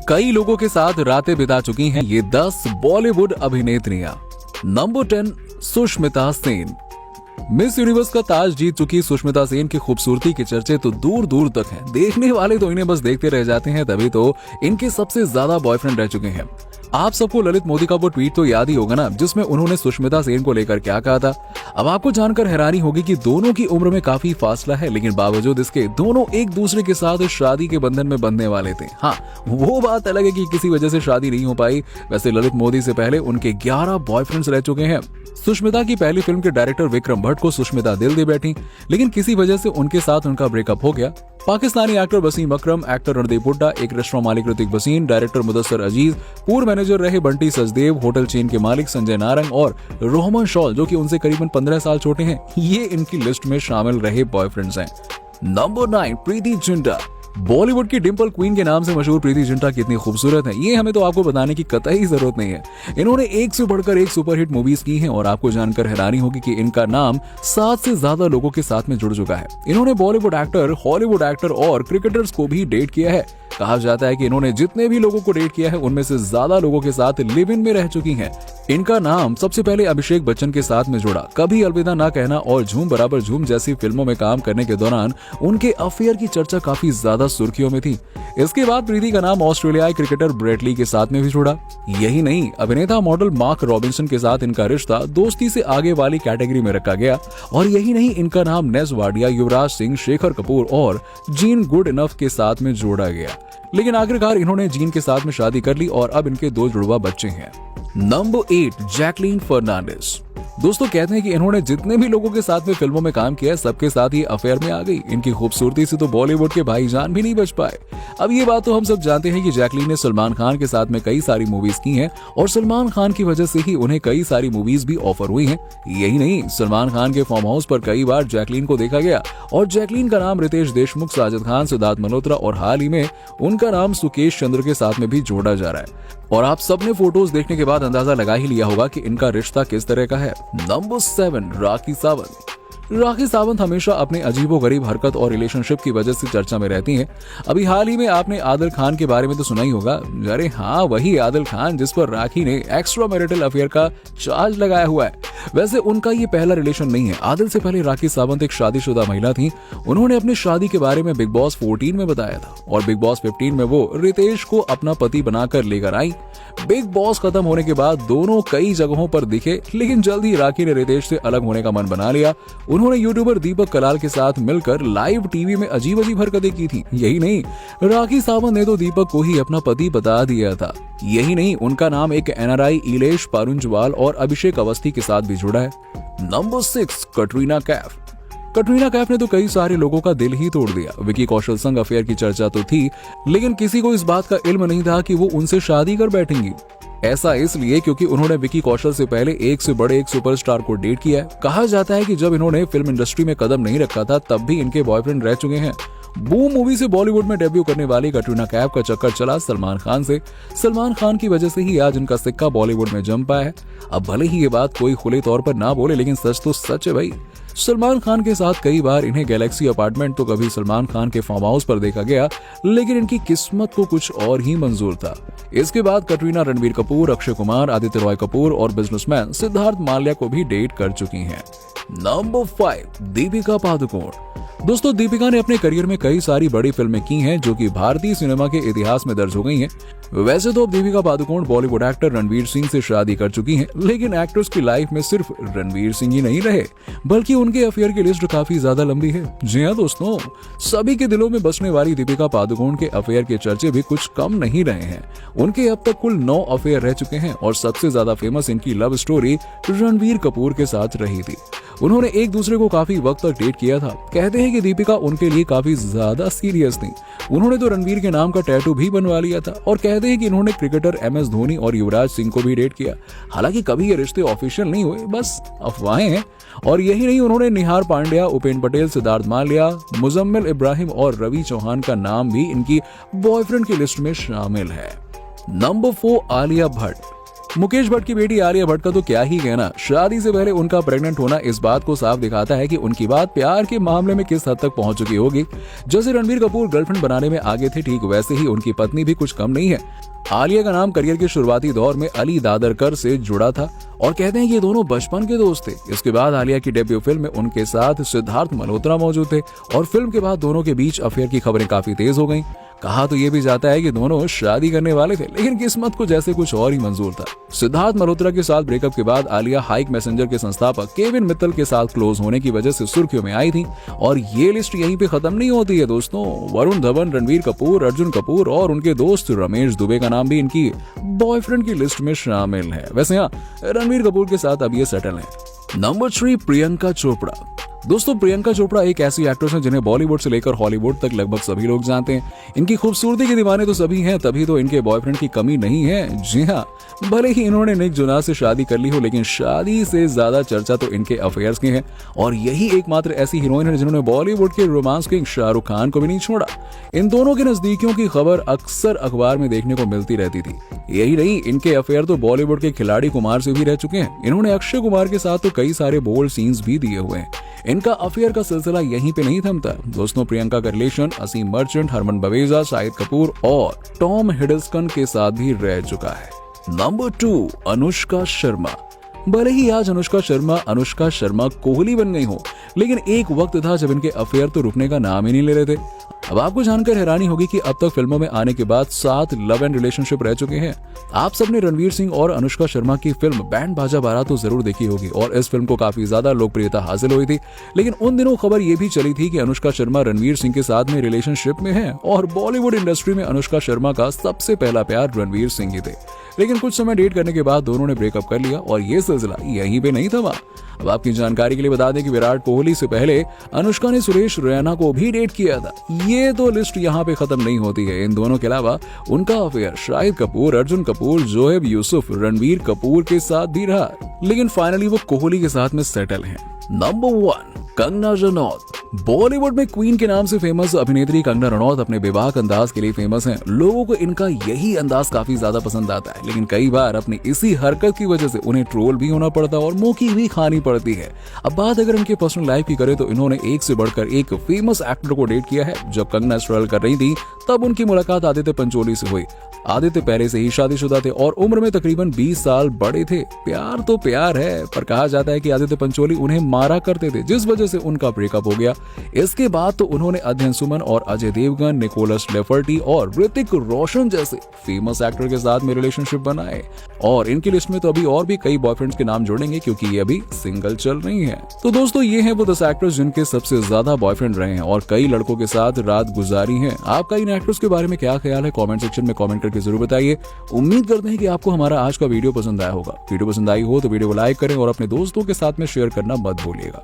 कई लोगों के साथ रातें बिता चुकी हैं ये 10 बॉलीवुड अभिनेत्रियां। Number 10, Sushmita Sen. Miss Universe का ताज जीत चुकी सुष्मिता सेन की खूबसूरती के चर्चे तो दूर दूर तक हैं। देखने वाले तो इन्हें बस देखते रह जाते हैं, तभी तो इनके सबसे ज्यादा बॉयफ्रेंड रह चुके हैं। आप सबको ललित मोदी का वो ट्वीट तो याद ही होगा ना, जिसमें उन्होंने सुष्मिता सेन को लेकर क्या कहा था। अब आपको जानकर हैरानी होगी कि दोनों की उम्र में काफी फासला है, लेकिन बावजूद इसके दोनों एक दूसरे के साथ शादी के बंधन में बंधने वाले थे। हाँ, वो बात अलग है कि किसी वजह से शादी नहीं हो पाई। वैसे ललित मोदी से पहले उनके 11 बॉयफ्रेंड्स रह चुके हैं। सुष्मिता की पहली फिल्म के डायरेक्टर विक्रम भट्ट को सुष्मिता दिल दे बैठी, लेकिन किसी वजह से उनके साथ उनका ब्रेकअप हो गया। पाकिस्तानी एक्टर वसीम अकरम, एक्टर रणदीप हुड्डा, एक रेस्टोरेंट मालिक ऋतिक भसीन, डायरेक्टर मुदस्सर अजीज, पूर्व मैनेजर रहे बंटी सचदेव, होटल चेन के मालिक संजय नारंग और रोहमन शॉल, जो कि उनसे करीबन 15 साल छोटे हैं, ये इनकी लिस्ट में शामिल रहे बॉयफ्रेंड्स हैं। नंबर 9, प्रीति जिंटा। बॉलीवुड की डिंपल क्वीन के नाम से मशहूर प्रीति जिंटा कितनी खूबसूरत है, ये हमें तो आपको बताने की कतई जरूरत नहीं है। इन्होंने एक से बढ़कर एक सुपरहिट मूवीज की हैं और आपको जानकर हैरानी होगी कि इनका नाम 7 से ज्यादा लोगों के साथ में जुड़ चुका है। इन्होंने बॉलीवुड एक्टर, हॉलीवुड एक्टर और क्रिकेटर्स को भी डेट किया है। कहा जाता है कि इन्होंने जितने भी लोगों को डेट किया है उनमें से ज्यादा लोगों के साथ लिव इन में रह चुकी हैं। इनका नाम सबसे पहले अभिषेक बच्चन के साथ में जुड़ा। कभी अलविदा ना कहना और झूम बराबर झूम जैसी फिल्मों में काम करने के दौरान उनके अफेयर की चर्चा काफी ज्यादा सुर्खियों में थी। इसके बाद प्रीति का नाम ऑस्ट्रेलियाई क्रिकेटर ब्रेट ली के साथ में भी जुड़ा। यही नहीं, अभिनेता मॉडल मार्क रॉबिन्सन के साथ इनका रिश्ता दोस्ती से आगे वाली कैटेगरी में रखा गया। और यही नहीं, इनका नाम नेस वाडिया, युवराज सिंह, शेखर कपूर और जीन गुड इनफ के साथ में जोड़ा गया। लेकिन आखिरकार इन्होंने जीन के साथ में शादी कर ली और अब इनके 2 जुड़वा बच्चे हैं। Number 8, Jacqueline Fernandez. दोस्तों, कहते हैं कि इन्होंने जितने भी लोगों के साथ में फिल्मों में काम किया है, सबके साथ ही अफेयर में आ गई। इनकी खूबसूरती से तो बॉलीवुड के भाईजान भी नहीं बच पाए। अब ये बात तो हम सब जानते हैं कि जैकलीन ने सलमान खान के साथ में कई सारी मूवीज की हैं और सलमान खान की वजह से ही उन्हें कई सारी मूवीज भी ऑफर हुई हैं। यही नहीं, सलमान खान के फार्म हाउस पर कई बार जैकलीन को देखा गया और जैकलीन का नाम रितेश देशमुख, साजिद खान, सिद्धार्थ मल्होत्रा और हाल ही में उनका नाम सुकेश चंद्र के साथ में भी जोड़ा जा रहा है। और आप सबने फोटोज देखने के बाद अंदाजा लगा ही लिया होगा कि इनका रिश्ता किस तरह का है। नंबर 7, राखी सावंत। राखी सावंत हमेशा अपने अजीबोगरीब हरकत और रिलेशनशिप की वजह से चर्चा में रहती हैं। अभी हाल ही में आपने आदिल खान के बारे में तो सुना ही होगा। अरे हाँ, वही आदिल खान जिस पर राखी ने एक्स्ट्रा मैरिटल अफेयर का चार्ज लगाया हुआ है। वैसे उनका ये पहला रिलेशन नहीं है। आदिल से पहले राखी सावंत एक शादीशुदा महिला थी। उन्होंने अपनी शादी के बारे में बिग बॉस 14 में बताया था और बिग बॉस 15 में वो रितेश को अपना पति बनाकर लेकर आई। बिग बॉस खत्म होने के बाद दोनों कई जगहों पर दिखे, लेकिन जल्द ही राखी ने रितेश से अलग होने का मन बना लिया। उन्होंने यूट्यूबर दीपक कलाल के साथ मिलकर लाइव टीवी में अजीब अजीब हरकतें की थी। यही नहीं, राखी सावंत ने तो दीपक को ही अपना पति बता दिया था। यही नहीं, उनका नाम एक NRI इलेश पारुंजवाल और अभिषेक अवस्थी के साथ भी जुड़ा है। नंबर 6, कटरीना कैफ। कटरीना कैफ ने तो कई सारे लोगों का दिल ही तोड़ दिया। विकी कौशल संग अफेयर की चर्चा तो थी, लेकिन किसी को इस बात का इल्म नहीं था कि वो उनसे शादी कर बैठेंगी। ऐसा इसलिए क्योंकि उन्होंने विकी कौशल से पहले एक से बड़े एक सुपरस्टार को डेट किया है। कहा जाता है कि जब इन्होंने फिल्म इंडस्ट्री में कदम नहीं रखा था, तब भी इनके बॉयफ्रेंड रह चुके हैं। बूम मूवी से बॉलीवुड में डेब्यू करने वाली कटरीना कैफ का चक्कर चला सलमान खान से। सलमान खान की वजह से ही आज इनका सिक्का बॉलीवुड में जम पाया है। अब भले ही ये बात कोई खुले तौर पर ना बोले, लेकिन सच तो सच है भाई। सलमान खान के साथ कई बार इन्हें गैलेक्सी अपार्टमेंट तो कभी सलमान खान के फार्म हाउस पर देखा गया, लेकिन इनकी किस्मत को कुछ और ही मंजूर था। इसके बाद कटरीना रणबीर कपूर, अक्षय कुमार, आदित्य रॉय कपूर और बिजनेसमैन सिद्धार्थ माल्या को भी डेट कर चुकी हैं। नंबर 5, दीपिका पादुकोण। दोस्तों, दीपिका ने अपने करियर में कई सारी बड़ी फिल्में की हैं जो कि भारतीय सिनेमा के इतिहास में दर्ज हो गई हैं। वैसे तो अब दीपिका पादुकोण बॉलीवुड एक्टर रणवीर सिंह से शादी कर चुकी हैं, लेकिन एक्टर्स की लाइफ में सिर्फ रणवीर सिंह ही नहीं रहे, बल्कि उनके अफेयर की लिस्ट काफी ज्यादा लंबी है। जी हाँ दोस्तों, सभी के दिलों में बसने वाली दीपिका पादुकोण के अफेयर के चर्चे भी कुछ कम नहीं रहे हैं। उनके अब तक कुल 9 अफेयर रह चुके हैं और सबसे ज्यादा फेमस इनकी लव स्टोरी रणवीर कपूर के साथ रही थी। उन्होंने एक दूसरे को काफी वक्त तक डेट किया था। कहते हैं कि दीपिका उनके लिए काफी ज्यादा सीरियस थी। उन्होंने तो रणवीर के नाम का टैटू भी बनवा लिया था और कहते हैं कि इन्होंने क्रिकेटर MS धोनी और युवराज सिंह को भी डेट किया। हालांकि कभी ये रिश्ते ऑफिशियल नहीं हुए, बस अफवाहें हैं। और यही नहीं, उन्होंने निहार पांड्या, उपेंद्र पटेल, सिद्धार्थ माल्या, मुजम्मिल इब्राहिम और रवि चौहान का नाम भी इनकी बॉयफ्रेंड की लिस्ट में शामिल है। नंबर 4, आलिया भट्ट। मुकेश भट्ट की बेटी आलिया भट्ट का तो क्या ही कहना, शादी से पहले उनका प्रेग्नेंट होना इस बात को साफ दिखाता है कि उनकी बात प्यार के मामले में किस हद तक पहुंच चुकी होगी। जैसे रणबीर कपूर गर्लफ्रेंड बनाने में आगे थे, ठीक वैसे ही उनकी पत्नी भी कुछ कम नहीं है। आलिया का नाम करियर के शुरुआती दौर में अली दादरकर से जुड़ा था और कहते हैं कि ये दोनों बचपन के दोस्त थे। इसके बाद आलिया की डेब्यू फिल्म में उनके साथ सिद्धार्थ मल्होत्रा मौजूद थे और फिल्म के बाद दोनों के बीच अफेयर की खबरें काफी तेज हो गईं। कहा तो ये भी जाता है कि दोनों शादी करने वाले थे, लेकिन किस्मत को जैसे कुछ और ही मंजूर था। सिद्धार्थ मल्होत्रा के साथ ब्रेकअप के बाद आलिया हाइक मैसेंजर के संस्थापक केविन मित्तल के साथ क्लोज होने की वजह से सुर्खियों में आई थी। और ये लिस्ट यहीं पे खत्म नहीं होती है दोस्तों। वरुण धवन, रणबीर कपूर, अर्जुन कपूर और उनके दोस्त रमेश दुबे का नाम भी इनकी बॉयफ्रेंड की लिस्ट में शामिल है। वैसे हाँ, रणबीर कपूर के साथ अब ये सेटल है। नंबर 3, प्रियंका चोपड़ा। दोस्तों, प्रियंका चोपड़ा एक ऐसी एक्ट्रेस है जिन्हें बॉलीवुड से लेकर हॉलीवुड तक लगभग सभी लोग जानते हैं। इनकी खूबसूरती के दीवाने तो सभी हैं, तभी तो इनके बॉयफ्रेंड की कमी नहीं है। जी हाँ, भले ही इन्होंने निक जोनास से शादी कर ली हो, लेकिन शादी से ज्यादा चर्चा तो इनके अफेयर्स की है। और यही एकमात्र ऐसी हीरोइन है जिन्होंने बॉलीवुड के रोमांस किंग शाहरुख खान को भी नहीं छोड़ा। इन दोनों के नजदीकियों की खबर अक्सर अखबार में देखने को मिलती रहती थी। यही नहीं, इनके अफेयर तो बॉलीवुड के खिलाड़ी कुमार से भी रह चुके हैं। इन्होंने अक्षय कुमार के साथ तो कई सारे बोल्ड सीन्स भी दिए हुए हैं। इनका अफेयर का सिलसिला यहीं पे नहीं थमता दोस्तों। प्रियंका का रिलेशन असीम मर्चेंट, हरमन बवेजा, शाहिद कपूर और टॉम हिडलस्टन के साथ भी रह चुका है। नंबर 2, अनुष्का शर्मा। भले ही आज अनुष्का शर्मा कोहली बन गई हो, लेकिन एक वक्त था जब इनके अफेयर तो रुकने का नाम ही नहीं ले रहे थे। अब आपको जानकर हैरानी होगी कि अब तक फिल्मों में आने के बाद 7 लव एंड रिलेशनशिप रह चुके हैं। आप सबने रणवीर सिंह और अनुष्का शर्मा की फिल्म बैंड बाजा बारात तो जरूर देखी होगी और इस फिल्म को काफी ज्यादा लोकप्रियता हासिल हुई थी। लेकिन उन दिनों खबर ये भी चली थी कि अनुष्का शर्मा रणवीर सिंह के साथ में रिलेशनशिप में है और बॉलीवुड इंडस्ट्री में अनुष्का शर्मा का सबसे पहला प्यार रणवीर सिंह ही थे। लेकिन कुछ समय डेट करने के बाद दोनों ने ब्रेकअप कर लिया और ये सिलसिला यहीं पे नहीं थमा। अब आपकी जानकारी के लिए बता दें कि विराट कोहली से पहले अनुष्का ने सुरेश रैना को भी डेट किया था। ये तो लिस्ट यहाँ पे खत्म नहीं होती है। इन दोनों के अलावा उनका अफेयर शाहिद कपूर, अर्जुन कपूर, जोहेब यूसुफ, रणबीर कपूर के साथ भी रहा, लेकिन फाइनली वो कोहली के साथ में सेटल हैं। नंबर 1, कंगना रनौत। बॉलीवुड में क्वीन के नाम से फेमस अभिनेत्री कंगना रनौत अपने बेबाक अंदाज के लिए फेमस हैं। लोगों को इनका यही अंदाज काफी ज्यादा पसंद आता है, लेकिन कई बार अपनी इसी हरकत की वजह से उन्हें ट्रोल भी होना पड़ता है और मुंह भी खानी पड़ती है। अब बात अगर इनके पर्सनल लाइफ की करें तो इन्होंने एक से बढ़कर एक फेमस एक्टर को डेट किया है। जब कंगना स्ट्रगल कर रही थी तब उनकी मुलाकात आदित्य पंचोली से हुई। आदित्य पहले से ही शादीशुदा थे और उम्र में तकरीबन 20 साल बड़े थे। प्यार तो प्यार है, पर कहा जाता है कि आदित्य पंचोली उन्हें मारा करते थे, जिस वजह से उनका ब्रेकअप हो गया। इसके बाद तो उन्होंने अध्ययन सुमन और अजय देवगन, निकोलस लेफर्टी और ऋतिक रोशन जैसे फेमस एक्टर के साथ में रिलेशनशिप बनाए। और इनकी लिस्ट में तो अभी और भी कई बॉयफ्रेंड्स के नाम जोड़ेंगे क्योंकि ये अभी सिंगल चल रही हैं। तो दोस्तों, ये हैं वो 10 एक्टर्स जिनके सबसे ज्यादा बॉयफ्रेंड रहे हैं और कई लड़कों के साथ रात गुजारी है। आपका इन एक्टर्स के बारे में क्या ख्याल है? कमेंट सेक्शन में कमेंट करके जरूर बताइए। उम्मीद करते हैं कि आपको हमारा आज का वीडियो पसंद आया होगा। वीडियो पसंद आई हो तो वीडियो को लाइक करें और अपने दोस्तों के साथ में शेयर करना मत भूलिएगा।